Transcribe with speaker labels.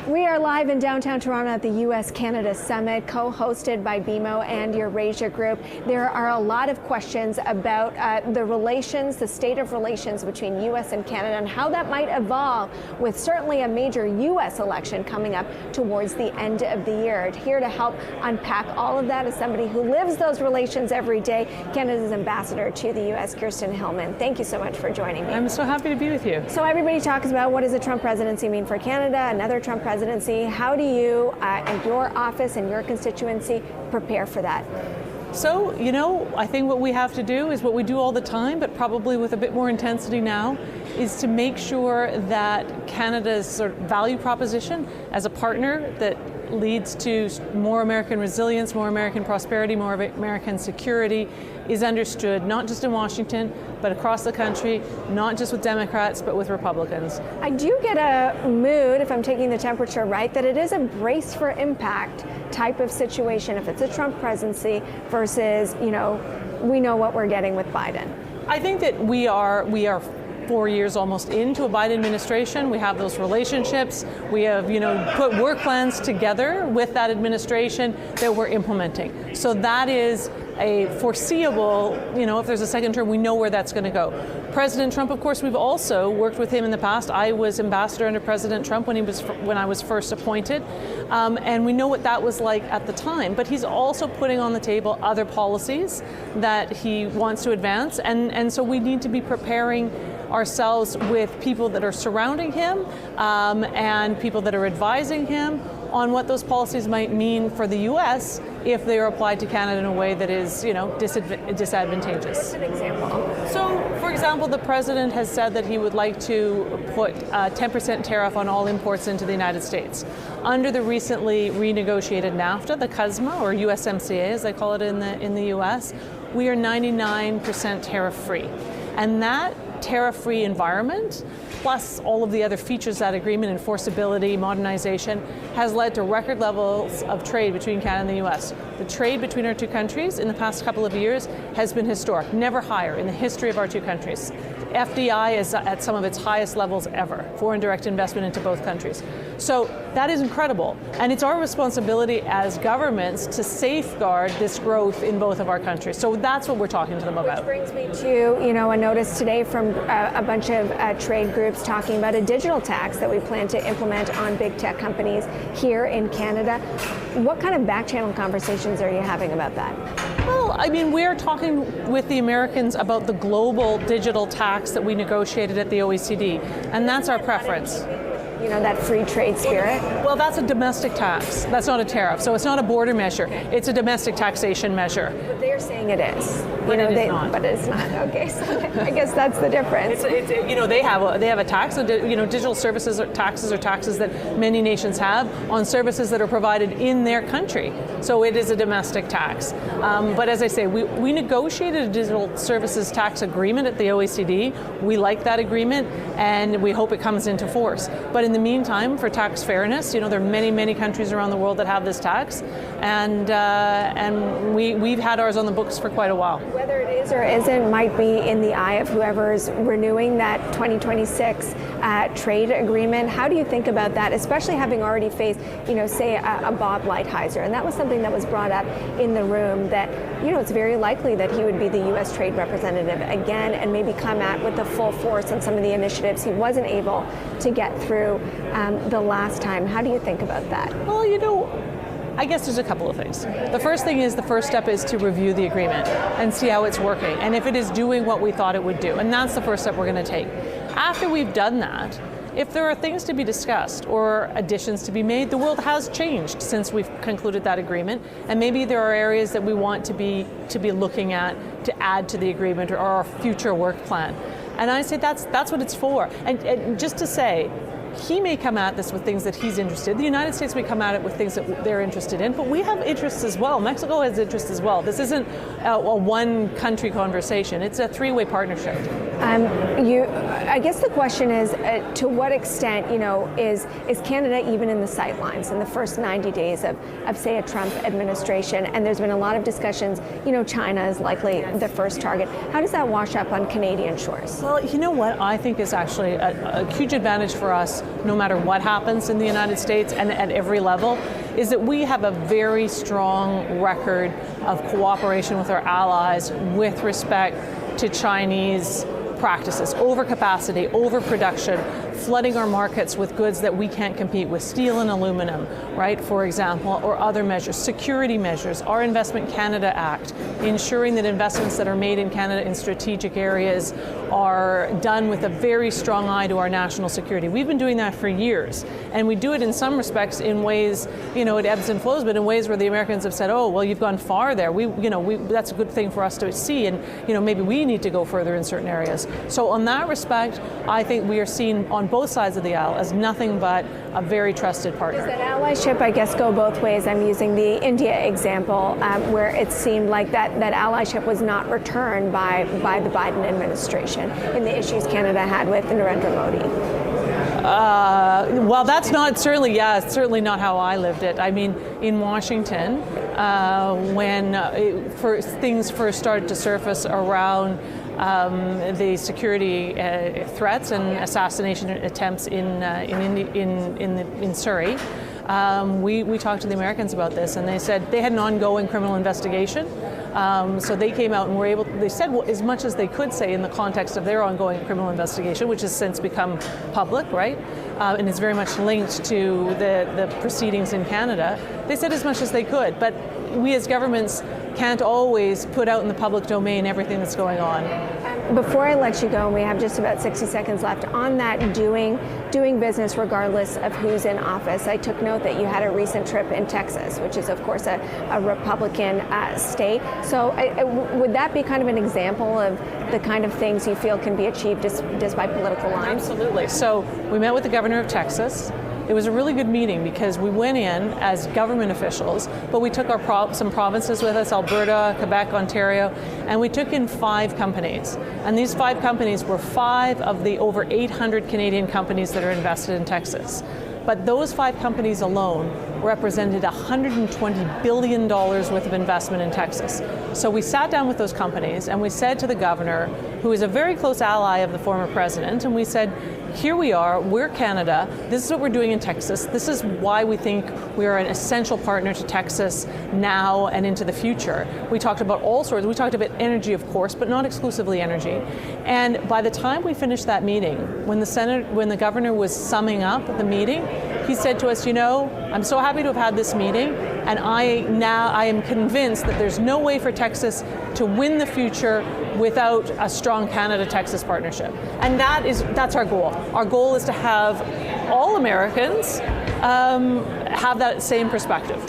Speaker 1: We are live in downtown Toronto at the U.S.-Canada Summit, co-hosted by BMO and Eurasia Group. There are a lot of questions about the state of relations between U.S. and Canada and how that might evolve with certainly a major U.S. election coming up towards the end of the year. Here to help unpack all of that is somebody who lives those relations every day, Canada's ambassador to the U.S., Kirsten Hillman. Thank you so much for joining me.
Speaker 2: I'm so happy to be with you.
Speaker 1: So everybody talks about what does a Trump presidency mean for Canada, another Trump presidency. How do you and your office and your constituency prepare for that?
Speaker 2: So, I think what we have to do is what we do all the time, but probably with a bit more intensity now, is to make sure that Canada's sort of value proposition as a partner that leads to more American resilience, more American prosperity, more American security is understood, not just in Washington, but across the country, not just with Democrats, but with Republicans.
Speaker 1: I do get a mood, if I'm taking the temperature right, that it is a brace for impact type of situation if it's a Trump presidency versus, we know what we're getting with Biden.
Speaker 2: I think that we are 4 years almost into a Biden administration. We have those relationships. We have, put work plans together with that administration that we're implementing. So that is a foreseeable, if there's a second term, we know where that's going to go. President Trump, of course, we've also worked with him in the past. I was ambassador under President Trump when I was first appointed, and we know what that was like at the time. But he's also putting on the table other policies that he wants to advance, and so we need to be preparing ourselves with people that are surrounding him and people that are advising him on what those policies might mean for the U.S. if they are applied to Canada in a way that is, disadvantageous.
Speaker 1: What's an example?
Speaker 2: So, for example, the president has said that he would like to put a 10% tariff on all imports into the United States. Under the recently renegotiated NAFTA, the CUSMA, or USMCA as they call it in the U.S., we are 99% tariff-free. And that tariff-free environment, plus all of the other features of that agreement, enforceability, modernization, has led to record levels of trade between Canada and the U.S. The trade between our two countries in the past couple of years has been historic, never higher in the history of our two countries. FDI is at some of its highest levels ever, foreign direct investment into both countries. So that is incredible. And it's our responsibility as governments to safeguard this growth in both of our countries. So that's what we're talking to them about.
Speaker 1: Which brings me to, a notice today from a bunch of trade groups talking about a digital tax that we plan to implement on big tech companies here in Canada. What kind of back-channel conversations are you having about that?
Speaker 2: Well, we are talking with the Americans about the global digital tax that we negotiated at the OECD, and that's our preference.
Speaker 1: That free trade spirit?
Speaker 2: Well, that's a domestic tax. That's not a tariff. So it's not a border measure. It's a domestic taxation measure.
Speaker 1: But they're saying it is.
Speaker 2: But it is not.
Speaker 1: But it's not. Okay, so I guess that's the difference.
Speaker 2: They have a tax. Digital services are taxes that many nations have on services that are provided in their country. So it is a domestic tax. But as I say, we negotiated a digital services tax agreement at the OECD. We like that agreement, and we hope it comes into force. But in the meantime, for tax fairness, there are many, many countries around the world that have this tax, and we've had ours on the books for quite a while.
Speaker 1: Whether it is or isn't might be in the eye of whoever's renewing that 2026 trade agreement. How do you think about that, especially having already faced, say a Bob Lighthizer? And that was something that was brought up in the room that, it's very likely that he would be the U.S. trade representative again and maybe come out with the full force on some of the initiatives he wasn't able to get through the last time. How do you think about that?
Speaker 2: Well, I guess there's a couple of things. The first step is to review the agreement and see how it's working and if it is doing what we thought it would do. And that's the first step we're going to take. After we've done that, if there are things to be discussed or additions to be made, the world has changed since we've concluded that agreement, and maybe there are areas that we want to be looking at to add to the agreement or our future work plan. And I say that's what it's for. And just to say, he may come at this with things that he's interested in. The United States may come at it with things that they're interested in, but we have interests as well. Mexico has interests as well. This isn't a one-country conversation. It's a three-way partnership.
Speaker 1: I guess the question is, to what extent, is Canada even in the sidelines in the first 90 days of say, a Trump administration? And there's been a lot of discussions, China is likely the first target. How does that wash up on Canadian shores?
Speaker 2: Well, you know what I think is actually a huge advantage for us, no matter what happens in the United States and at every level, is that we have a very strong record of cooperation with our allies with respect to Chinese practices, overcapacity, overproduction, flooding our markets with goods that we can't compete with, steel and aluminum, right, for example, or other measures, security measures, our Investment Canada Act, ensuring that investments that are made in Canada in strategic areas are done with a very strong eye to our national security. We've been doing that for years, and we do it in some respects in ways, it ebbs and flows, but in ways where the Americans have said, oh, well, you've gone far there. That's a good thing for us to see, and maybe we need to go further in certain areas. So on that respect, I think we are seen on both sides of the aisle as nothing but a very trusted partner.
Speaker 1: Does that allyship, I guess, go both ways? I'm using the India example, where it seemed like that allyship was not returned by the Biden administration in the issues Canada had with Narendra Modi.
Speaker 2: Well, that's not certainly not how I lived it. I mean, in Washington, when things first started to surface around the security threats and assassination attempts in Surrey, we talked to the Americans about this, and they said they had an ongoing criminal investigation. So they came out and they said as much as they could say in the context of their ongoing criminal investigation, which has since become public, right? And is very much linked to the proceedings in Canada. They said as much as they could, but we as governments can't always put out in the public domain everything that's going on.
Speaker 1: Before I let you go, and we have just about 60 seconds left, on that doing business regardless of who's in office, I took note that you had a recent trip in Texas, which is of course a Republican state. So would that be kind of an example of the kind of things you feel can be achieved despite political lines?
Speaker 2: Absolutely. So we met with the governor of Texas. It was a really good meeting because we went in as government officials, but we took some provinces with us, Alberta, Quebec, Ontario, and we took in 5 companies. And these 5 companies were 5 of the over 800 Canadian companies that are invested in Texas. But those 5 companies alone represented $120 billion worth of investment in Texas. So we sat down with those companies and we said to the governor, who is a very close ally of the former president, and we said, here we are, we're Canada, this is what we're doing in Texas, this is why we think we are an essential partner to Texas now and into the future. We talked about all sorts, we talked about energy of course, but not exclusively energy. And by the time we finished that meeting, when the governor was summing up the meeting, he said to us, I'm so happy to have had this meeting, and I am convinced that there's no way for Texas to win the future without a strong Canada-Texas partnership. And that's our goal. Our goal is to have all Americans have that same perspective.